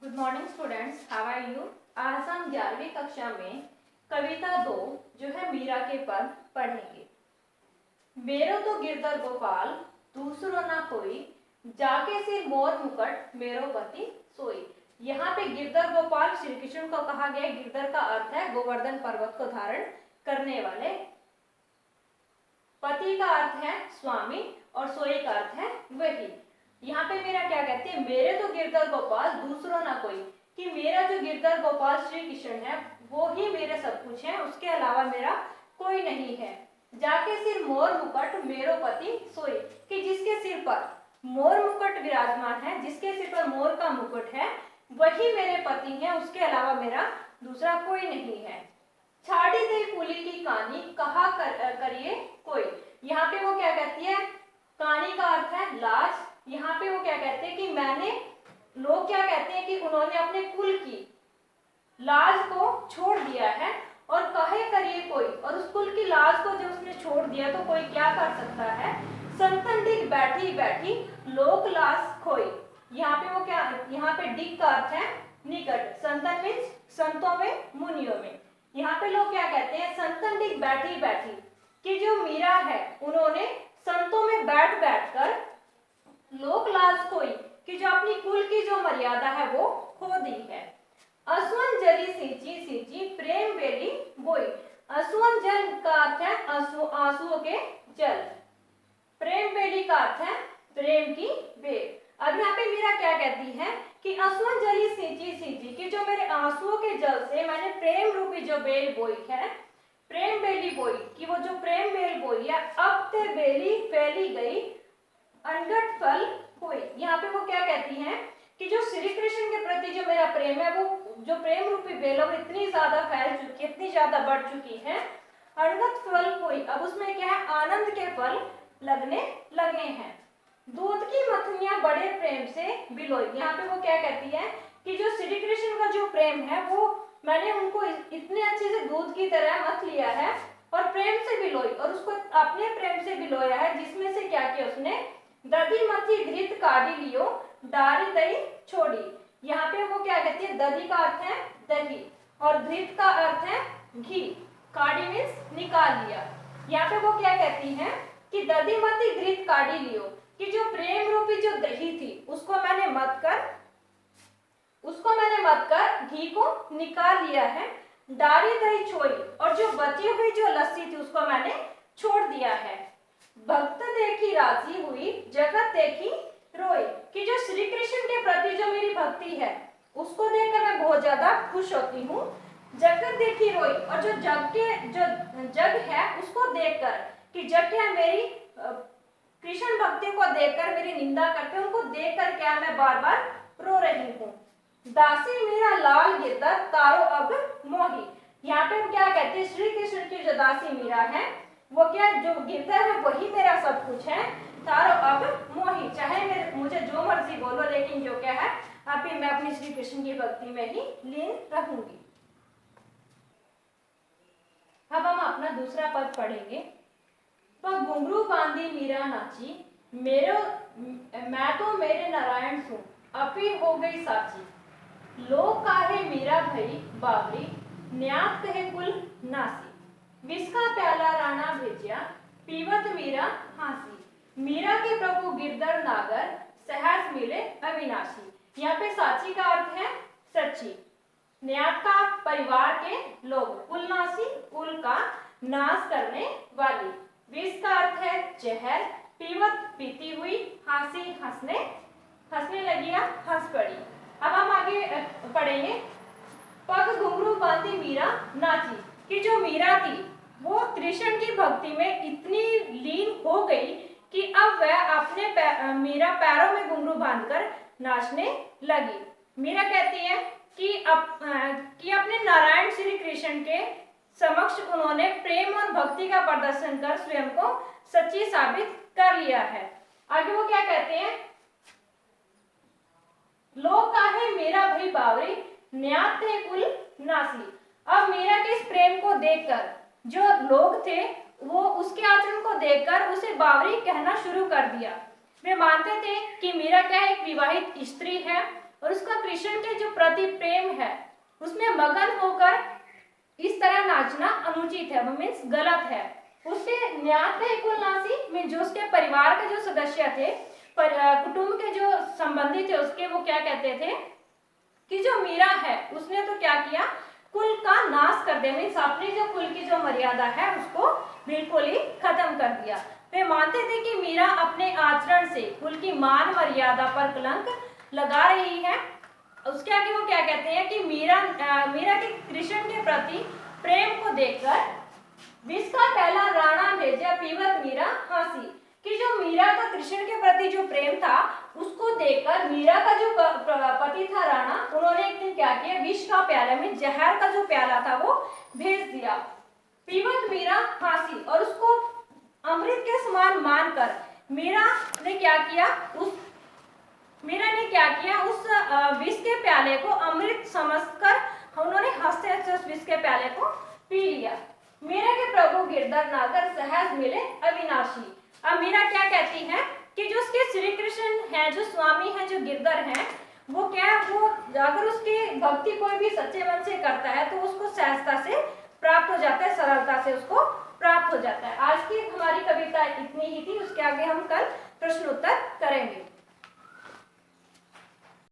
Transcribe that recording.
Good morning students, how are you. आज हम 11वीं कक्षा में कविता 2 जो है मीरा के पद पढ़ेंगे। मेरो तो गिरधर गोपाल दूसरो ना कोई, जाके सिर मोर मुकुट मेरो पति सोई। यहाँ पे गिरधर गोपाल श्री कृष्ण को कहा गया। गिरधर का अर्थ है गोवर्धन पर्वत को धारण करने वाले, पति का अर्थ है स्वामी और सोई का अर्थ है वही। यहाँ पे मेरा क्या कहते हैं, मेरे तो गिरधर गोपाल दूसरों ना कोई, कि मेरा जो गिरधर गोपाल श्री कृष्ण है वो ही मेरे सब कुछ है, उसके अलावा मेरा कोई नहीं है। जाके सिर मोर मुकुट मेरो पति सोई, कि जिसके सिर पर मोर मुकुट विराजमान है, जिसके सिर पर मोर का मुकुट है वही मेरे पति है, उसके अलावा मेरा दूसरा कोई नहीं है। छाड़ी दे कुली की कहानी कहा करिए कोई। यहाँ पे वो क्या कहती है, कहानी का अर्थ है लाज। यहाँ पे वो क्या कहते हैं कि मैंने, लोग क्या कहते हैं कि उन्होंने अपने कुल की लाज को छोड़ दिया है और कहे करिए कोई, और उस कुल की लाज को जब उसने छोड़ दिया तो कोई क्या कर सकता है। संतन डिग बैठी बैठी लोक लाज खोई। यहाँ पे वो क्या, यहाँ पे डिग का अर्थ है निकट। संतन मीन्स संतों में, मुनियों में। यहाँ पे लोग क्या कहते हैं, संतन डिग बैठी बैठी, कि जो मीरा है उन्होंने संतों में बैठ बैठ कर लोक लाज खोई, कि जो अपनी कुल की जो मर्यादा है वो खो दी है। असुवन जली सींची सींची प्रेम बेली बोई। असुवन जल का अर्थ है आंसुओं के जल, प्रेम बेली का अर्थ है प्रेम की बेल। अब यहाँ पे मीरा क्या कहती है कि असुवन जली सींची सींची, कि जो मेरे आंसुओं के जल से मैंने प्रेम रूपी जो बेल बोई है, प्रेम बेली बोई, कि वो जो प्रेम बेल बोई है अब ते बेली फैली गई अनगढ़ फल हुई। यहाँ पे वो क्या कहती हैं कि जो श्री कृष्ण के प्रति जो मेरा प्रेम है, वो जो प्रेम रूपी बेल है इतनी ज्यादा फैल चुकी है, इतनी ज्यादा बढ़ चुकी है, अनगढ़ फल हुई। अब उसमें क्या है, आनंद के फल लगने लगे हैं। दूध की मथनियां बड़े प्रेम से बिलोई। यहाँ पे वो क्या कहती है कि जो श्री कृष्ण का जो प्रेम है वो मैंने उनको इतने अच्छे से दूध की तरह मथ लिया है और प्रेम से बिलोई, और उसको अपने प्रेम से बिलोया है, जिसमें से क्या किया उसने, दधी मथी घृत काढ़ी लियो डारी दही छोड़ी। यहाँ पे वो क्या कहती है, दधी का अर्थ है दही और घृत का अर्थ है घी, काढ़ी मीन्स निकाल लिया। यहाँ पे वो क्या कहती है कि दधी मथी घृत काढ़ी लियो, कि जो प्रेम रूपी जो दही थी उसको मैंने मत कर घी को निकाल लिया है। डारी दही छोड़ी, और जो बची हुई जो लस्सी थी उसको मैंने छोड़ दिया है। भक्त देखी राजी हुई जगत देखी रोई, कि जो श्री कृष्ण के प्रति जो मेरी भक्ति है उसको देखकर मैं बहुत ज्यादा खुश होती हूँ। जगत देखी रोई, और जो जग है उसको देखकर, कि जग क्या मेरी कृष्ण भक्ति को देखकर मेरी निंदा करते हैं, उनको देखकर क्या मैं बार बार रो रही हूँ। दासी मेरा लाल गिरधर तारो अब मोही। यहाँ पे क्या कहते हैं, श्री कृष्ण की जो दासी मीरा है वो क्या, जो गिरधर है वही मेरा सब कुछ है। तारो अब मोही, चाहे मुझे जो मर्जी बोलो, लेकिन जो क्या है अभी मैं अपनी श्री कृष्ण की भक्ति में ही लीन रहूंगी। अब हम अपना दूसरा पद पढ़ेंगे। तो घुंघरू बांधी मीरा नाची, मैं तो मेरे नारायण सू अपी हो गई साची। लोग काहे मीरा भई बावरी, न्यात कहे कुल नासी। विष का प्याला राणा भेजिया, पीवत मीरा हासी। मीरा के प्रभु गिरधर नागर, सहज मिले अविनाशी। यहाँ पे साची का अर्थ है सच्ची, न्यात का परिवार के लोग, कुलनासी कुल का नाश करने वाली। विष का अर्थ है जहर, पीवत पीती हुई, हासी हंसने लगी या हंस पड़ी। अब हम आगे पढ़ेंगे। पग घुंघरू बांधी मीरा नाची, कि जो मीरा थी वो कृष्ण की भक्ति में इतनी लीन हो गई कि अब वह अपने मीरा पैरों में घुंघरू बांधकर नाचने लगी। मीरा कहती है कि अपने नारायण श्री कृष्ण के समक्ष उन्होंने प्रेम और भक्ति का प्रदर्शन कर स्वयं को सच्ची साबित कर लिया है। आगे वो क्या कहते हैं, लोग काहे मेरा भई बावरी, न्यात थे कुल नासी। अब मीरा के इस प्रेम को देखकर जो लोग थे वो उसके आचरण को देखकर उसे बावरी कहना शुरू कर दिया। वे मानते थे कि मीरा क्या एक विवाहित स्त्री है और उसका कृष्ण के जो प्रति प्रेम है उसमें मगन होकर इस तरह नाचना अनुचित है, वो मीन्स गलत है। उसके ज्ञात थे कुलनासी मीन जो उसके परिवार के जो सदस्य थे, पर कुटुंब के जो संबंधी थे उसके, वो क्या कहते थे कि जो मीरा है उसने तो क्या किया, कुल का नाश कर दिया, मीन्स अपनी जो कुल की जो मर्यादा है उसको बिल्कुल ही खत्म कर दिया। वे मानते थे कि मीरा अपने आचरण से कुल की मान मर्यादा पर कलंक लगा रही है। उसके आगे वो क्या कहते हैं कि मीरा के कृष्ण के प्रति प्रेम को देखकर विष का पहला राणा भेजा पीवत मीरा हंसी, कि जो मीरा का कृष्ण के प्रति जो प्रेम था उसको देखकर मीरा का जो पति था राणा, उन्होंने एक दिन क्या किया, विष का प्याला में जहर का जो प्याला था वो भेज दिया। पीवत मीरा हंसी और उसको अमृत के समान मानकर मीरा ने क्या किया, उस विष के प्याले को अमृत समझकर उन्होंने हंसते हंसते उस विष के प्याले को पी लिया। मीरा के प्रभु गिरधर नागर सहज मिले अविनाशी। अब मीरा क्या कहती है कि जो उसके श्री कृष्ण है, जो स्वामी है, जो गिरधर हैं, वो क्या है, वो अगर उसकी भक्ति कोई भी सच्चे मन से करता है तो उसको सहजता से प्राप्त हो जाता है, सरलता से उसको प्राप्त हो जाता है। आज की हमारी कविता इतनी ही थी, उसके आगे हम कल प्रश्न उत्तर करेंगे।